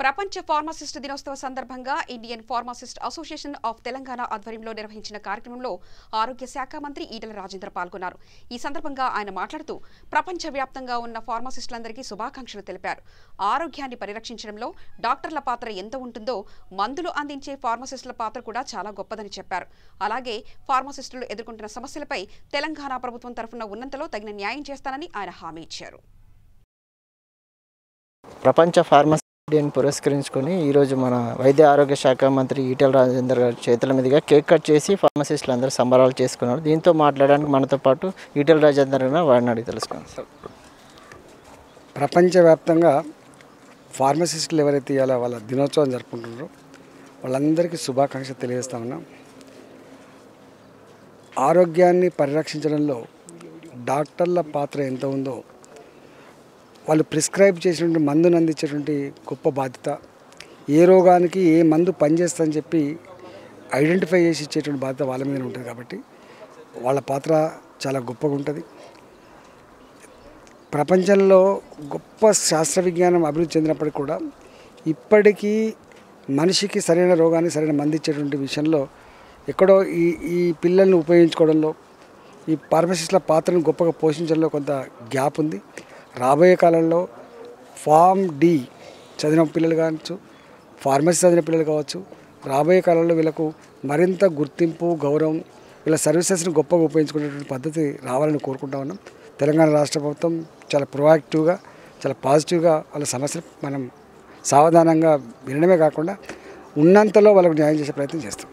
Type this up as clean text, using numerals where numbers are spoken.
ప్రపంచ ఫార్మసిస్ట్ దినోత్సవ సందర్భంగా Indian pharmacist association of Telangana ఆధ్వర్యంలో నిర్వహించిన కార్యక్రమంలో ఆరోగ్య శాఖ మంత్రి ఈటెల రాజేందర్ పాల్గొన్నారు. ఈ సందర్భంగా ఆయన మాట్లాడుతూ ప్రపంచవ్యాప్తంగా ఉన్న ఫార్మసిస్టులందరికీ శుభాకాంక్షలు తెలిపారు. ఆరోగ్యాన్ని పరిరక్షించడంలో డాక్టర్ల పాత్ర ఎంత ఉంటుందో మందులు అందించే ఫార్మసిస్టుల పాత్ర కూడా చాలా గొప్పదని చెప్పారు. అలాగే ఫార్మసిస్టులు ఎదుర్కొంటున్న సమస్యలపై తెలంగాణ ప్రభుత్వం తరఫున ఉన్నంతలో తగిన న్యాయం చేస్తానని ఆయన హామీ ఇచ్చారు. ప్రపంచ ఫార్మసీ డేని పురస్కరించుకొని ఈరోజు మన వైద్య ఆరోగ్య శాఖ మంత్రి ఈటెల రాజేందర్ గారి చేతుల మీదుగా కేక్ కట్ చేసి ఫార్మసిస్టులు అందరూ సంబరాలు చేసుకున్నారు. దీంతో మాట్లాడడానికి మనతో పాటు ఈటెల రాజేందర్ గారు వాడిని అడిగి తెలుసుకున్నాం. ప్రపంచవ్యాప్తంగా ఫార్మసిస్టులు ఎవరైతే ఇవాళ వాళ్ళ దినోత్సవం జరుపుకుంటున్నారో వాళ్ళందరికీ శుభాకాంక్షలు తెలియజేస్తా ఉన్నాం. ఆరోగ్యాన్ని పరిరక్షించడంలో డాక్టర్ల పాత్ర ఎంత ఉందో, వాళ్ళు ప్రిస్క్రైబ్ చేసినటువంటి మందును అందించేటువంటి గొప్ప బాధ్యత, ఏ రోగానికి ఏ మందు పనిచేస్తుందని చెప్పి ఐడెంటిఫై చేసి ఇచ్చేటువంటి బాధ్యత వాళ్ళ మీద ఉంటుంది. కాబట్టి వాళ్ళ పాత్ర చాలా గొప్పగా ఉంటుంది. ప్రపంచంలో గొప్ప శాస్త్ర విజ్ఞానం అభివృద్ధి చెందినప్పటికీ కూడా ఇప్పటికీ మనిషికి సరైన రోగాన్ని సరైన మందు ఇచ్చేటువంటి విషయంలో ఎక్కడో ఈ పిల్లల్ని ఉపయోగించుకోవడంలో ఈ ఫార్మసిస్టుల పాత్రను గొప్పగా పోషించడంలో కొంత గ్యాప్ ఉంది. రాబోయే కాలంలో ఫార్మ్ డి చదివిన పిల్లలు కావచ్చు, ఫార్మసీ చదివిన పిల్లలు కావచ్చు, రాబోయే కాలంలో వీళ్ళకు మరింత గుర్తింపు, గౌరవం, వీళ్ళ సర్వీసెస్ని గొప్పగా ఉపయోగించుకునేటువంటి పద్ధతి రావాలని కోరుకుంటా ఉన్నాం. తెలంగాణ రాష్ట్ర ప్రభుత్వం చాలా ప్రొయాక్టివ్గా, చాలా పాజిటివ్గా వాళ్ళ సమస్యలు మనం సావధానంగా వినడమే కాకుండా ఉన్నంతలో వాళ్ళకు న్యాయం చేసే ప్రయత్నం చేస్తాం.